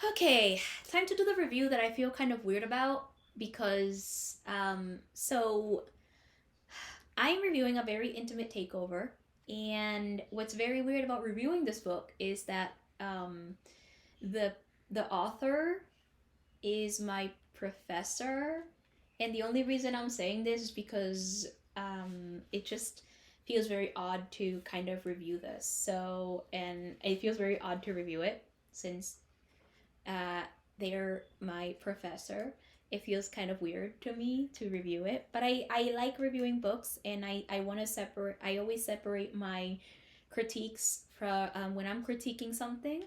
Okay, time to do the review that I feel kind of weird about because so I'm reviewing a very intimate takeover, and what's very weird about reviewing this book is that the the author is my professor, and the only reason I'm saying this is because it just feels very odd to kind of review this. So, and it feels very odd to review it since uh, they're my professor. It feels kind of weird to me to review it, but I like reviewing books, and I want to separate. I always separate my critiques from when I'm critiquing something.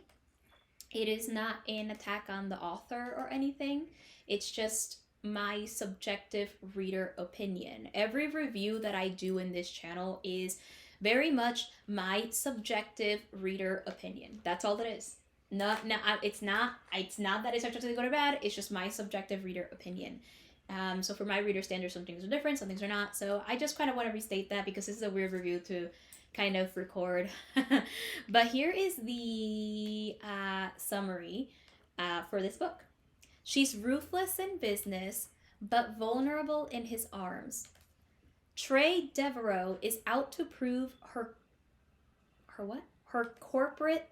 It is not an attack on the author or anything. It's just my subjective reader opinion. Every review that I do in this channel is very much my subjective reader opinion. That's all it is. No, it's not. It's not that it's objectively good or bad. It's just my subjective reader opinion. So for my reader standards, some things are different, some things are not. So I just kind of want to restate that because this is a weird review to kind of record. But here is the summary for this book. She's ruthless in business, but vulnerable in his arms. Trey Devereaux is out to prove her what? Her corporate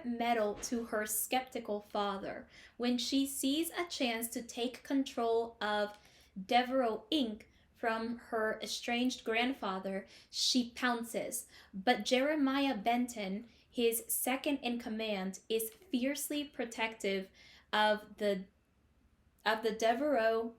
mettle to her skeptical father when she sees a chance to take control of Devereaux Inc. from her estranged grandfather. She pounces, but Jeremiah Benton, his second in command, is fiercely protective of the Devereaux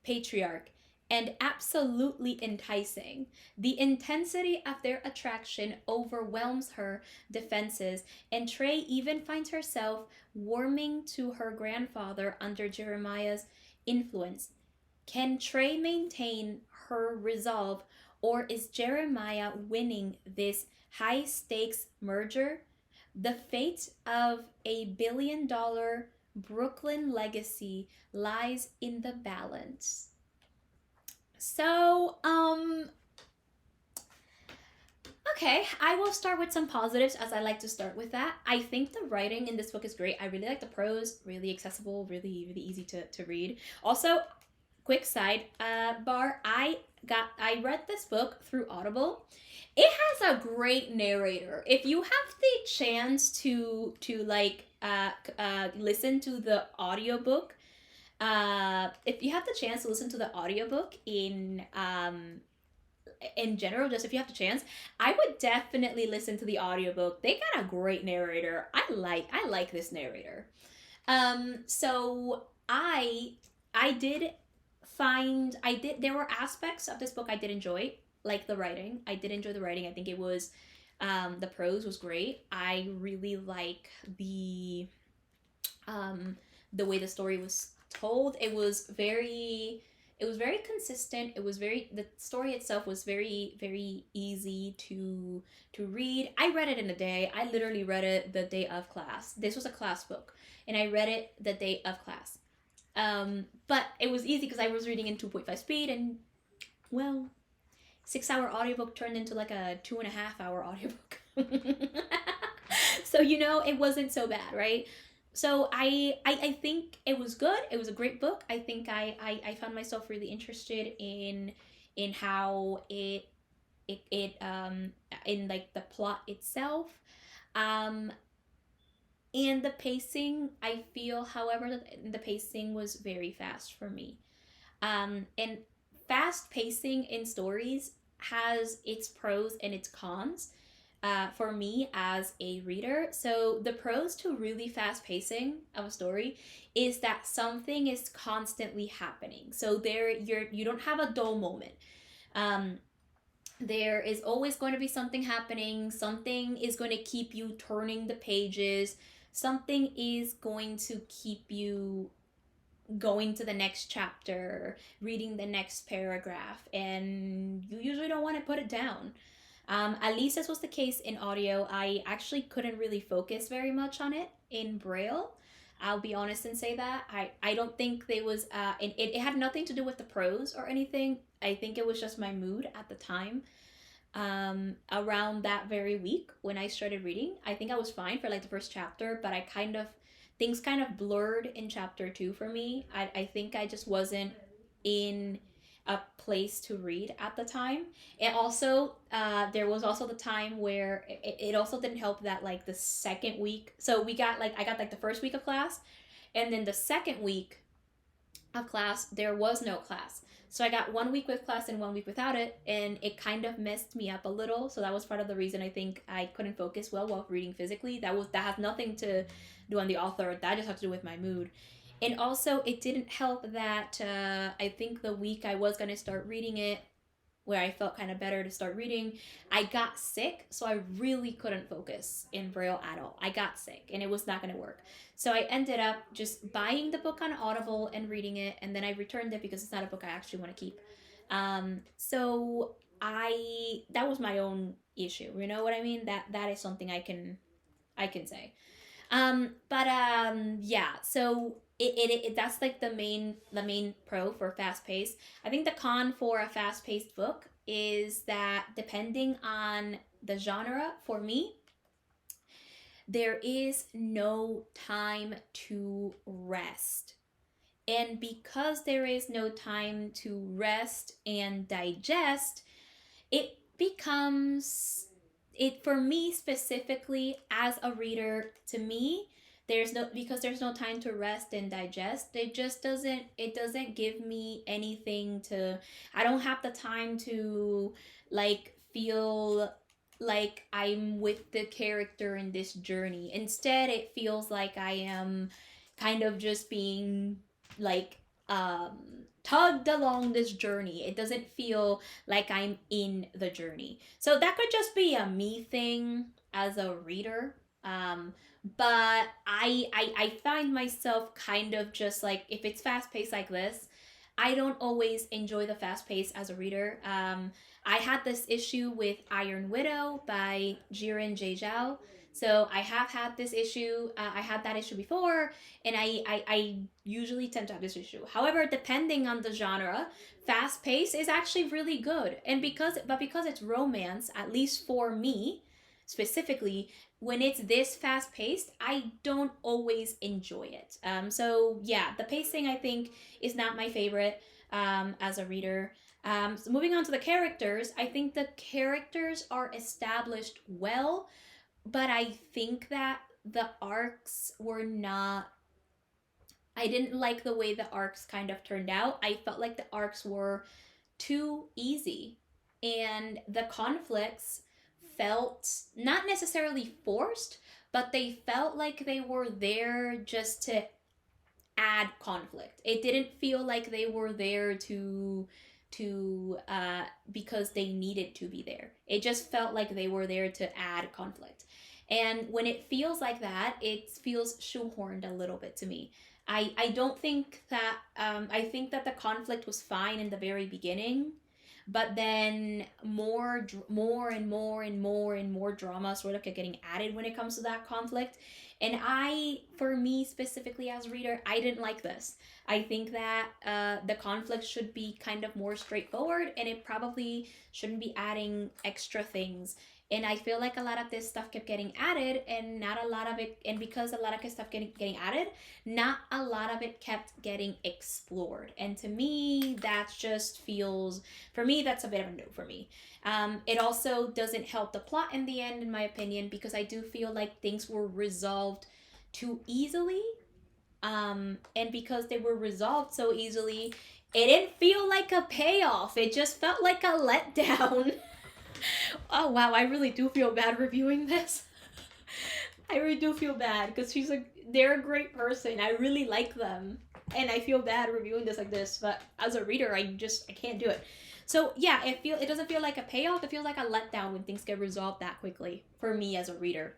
patriarch and absolutely enticing. The intensity of their attraction overwhelms her defenses, and Trey even finds herself warming to her grandfather under Jeremiah's influence. Can Trey maintain her resolve, or is Jeremiah winning this high stakes merger? The fate of $1 billion Brooklyn legacy lies in the balance. So, okay, I will start with some positives as I like to start with that. I think the writing in this book is great. I really like the prose, really accessible, really easy to read. Also, quick side bar, I read this book through Audible. It has a great narrator. If you have the chance to like listen to the audiobook, if you have the chance to listen to the audiobook in general, just if you have the chance, I would definitely listen to the audiobook. They got a great narrator. I like this narrator. So I did I did there were aspects of this book I did enjoy, like the writing. I did enjoy the writing. I think it was the prose was great. I really like the way the story was told. It was very consistent. The story itself was very easy to read. I read it in a day. I literally read it the day of class. This was a class book, and I read it the day of class. But it was easy because I was reading in 2.5 speed, and well, 6 hour audiobook turned into like a 2.5 hour audiobook. So it wasn't so bad, right? So I think it was good. It was a great book. I think I found myself really interested in how it in like the plot itself. Um and the pacing, I feel, however, that the pacing was very fast for me. And fast pacing in stories has its pros and its cons for me as a reader. So the pros to really fast pacing of a story is that something is constantly happening. So you don't have a dull moment. Um, there is always going to be something happening. Something is going to keep you turning the pages. Something is going to keep you going to the next chapter, reading the next paragraph, and you usually don't want to put it down. At least this was the case in audio. I actually couldn't really focus very much on it in Braille. I'll be honest and say that. I don't think there was, it had nothing to do with the prose or anything. I think it was just my mood at the time. around that very week when I started reading. I think I was fine for like the first chapter, but I kind of, things kind of blurred in chapter two for me. I think I just wasn't in a place to read at the time. And also, there was also the time where it also didn't help that like the second week, so we got like, I got like the first week of class, and then the second week of class, there was no class. So I got 1 week with class and 1 week without it, and it kind of messed me up a little. So that was part of the reason I think I couldn't focus well while reading physically. That has nothing to do on the author. That just has to do with my mood. And also, it didn't help that I think the week I was gonna start reading it, where I felt kind of better to start reading, I got sick, so I really couldn't focus in Braille at all. I got sick, and it was not going to work. So I ended up just buying the book on Audible and reading it, and then I returned it because it's not a book I actually want to keep. So that was my own issue. You know what I mean? That is something I can say. Yeah, so it that's like the main pro for fast paced. I think the con for a fast paced book is that depending on the genre, for me, there is no time to rest. And because there is no time to rest and digest, it becomes, it for me specifically as a reader, to me, there's no, because there's no time to rest and digest, it doesn't give me anything to, I don't have the time to like feel like I'm with the character in this journey. Instead, it feels like I am kind of just being like tugged along this journey. It doesn't feel like I'm in the journey. So that could just be a me thing as a reader. But I find myself kind of just like, if it's fast paced like this, I don't always enjoy the fast pace as a reader. I had this issue with Iron Widow by Jiren J. Zhao. So I have had this issue. I had that issue before, and I usually tend to have this issue. However, depending on the genre, fast pace is actually really good. And because it's romance, at least for me specifically, when it's this fast paced, I don't always enjoy it. So yeah, the pacing I think is not my favorite as a reader. So moving on to the characters, I think the characters are established well, but I think that the arcs were not, I didn't like the way the arcs kind of turned out. I felt like the arcs were too easy, and the conflicts felt not necessarily forced, but they felt like they were there just to add conflict. It didn't feel like they were there to because they needed to be there. It just felt like they were there to add conflict. And when it feels like that, it feels shoehorned a little bit to me. I don't think that, I think that the conflict was fine in the very beginning, but then more and more and more and more drama sort of kept getting added when it comes to that conflict. And for me specifically as a reader, I didn't like this. I think that the conflict should be kind of more straightforward, and it probably shouldn't be adding extra things. And I feel like a lot of this stuff kept getting added, and not a lot of it, and because a lot of this stuff getting added, not a lot of it kept getting explored. And to me, that just feels, for me, that's a bit of a no for me. It also doesn't help the plot in the end, in my opinion, because I do feel like things were resolved too easily. And because they were resolved so easily, it didn't feel like a payoff. It just felt like a letdown. Oh wow, I really do feel bad reviewing this. I really do feel bad because they're a great person. I really like them, and I feel bad reviewing this like this. But as a reader, I can't do it. So yeah, it doesn't feel like a payoff. It feels like a letdown when things get resolved that quickly for me as a reader.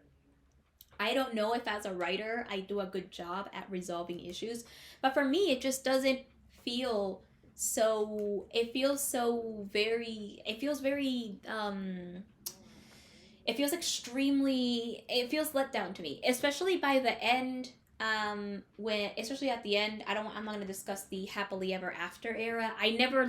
I don't know if as a writer I do a good job at resolving issues, but for me it just doesn't feel so, it feels so very, it feels very it feels extremely, it feels let down to me, especially by the end when, especially at the end, I'm not going to discuss the happily ever after era. I never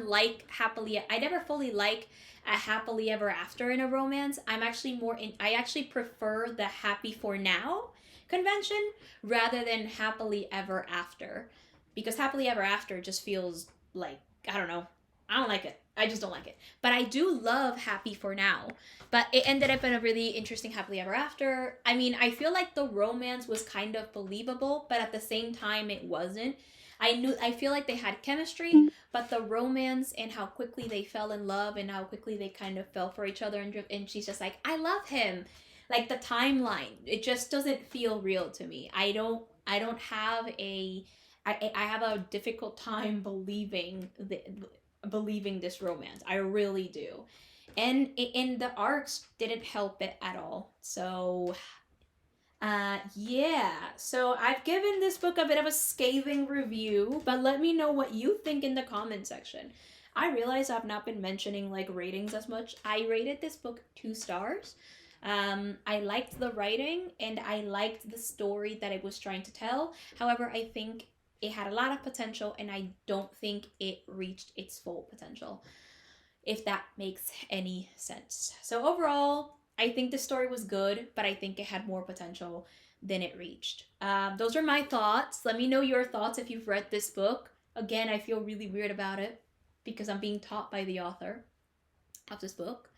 fully like a happily ever after in a romance. I actually prefer the happy for now convention rather than happily ever after, because happily ever after just feels like, I don't know, I don't like it. I just don't like it. But I do love happy for now. But it ended up in a really interesting happily ever after. I mean, I feel like the romance was kind of believable, but at the same time it wasn't. I feel like they had chemistry, but the romance and how quickly they fell in love and how quickly they kind of fell for each other, and she's just like, I love him. Like the timeline, it just doesn't feel real to me. I don't have a I have a difficult time believing this romance. I really do. And the arcs didn't help it at all. So yeah. So I've given this book a bit of a scathing review, but let me know what you think in the comment section. I realize I've not been mentioning like ratings as much. I rated this book 2 stars. I liked the writing and I liked the story that it was trying to tell. However, I think it had a lot of potential and I don't think it reached its full potential, if that makes any sense. So overall, I think the story was good, but I think it had more potential than it reached. Those are my thoughts. Let me know your thoughts if you've read this book. Again, I feel really weird about it because I'm being taught by the author of this book.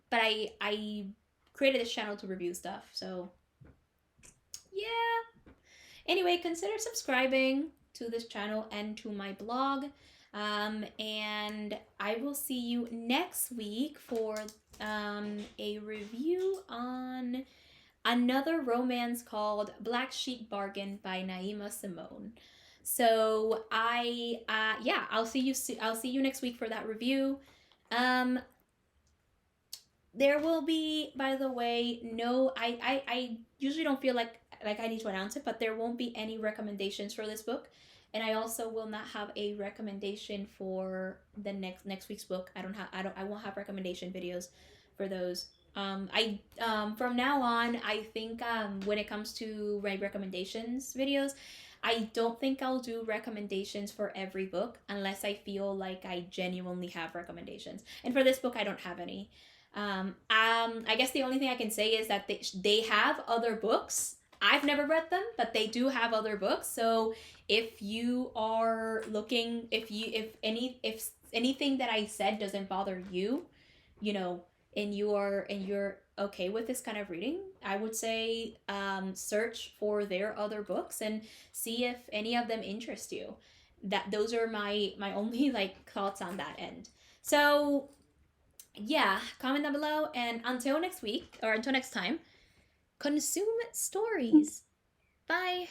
But I created this channel to review stuff, so yeah. Anyway, consider subscribing to this channel and to my blog. And I will see you next week for a review on another romance called Black Sheep Bargain by Naima Simone. So I'll see you next week for that review. There will be, by the way, no, I usually don't feel like I need to announce it, but there won't be any recommendations for this book, and I also will not have a recommendation for the next week's book. I won't have recommendation videos for those. From now on, I think when it comes to my recommendations videos, I don't think I'll do recommendations for every book unless I feel like I genuinely have recommendations. And for this book, I don't have any. I guess the only thing I can say is that they have other books. I've never read them, but they do have other books. So if you are looking, if anything that I said doesn't bother you, and you're okay with this kind of reading, I would say search for their other books and see if any of them interest you. Those are my only like thoughts on that end. So yeah, comment down below, and until next week or until next time, consume stories. Bye.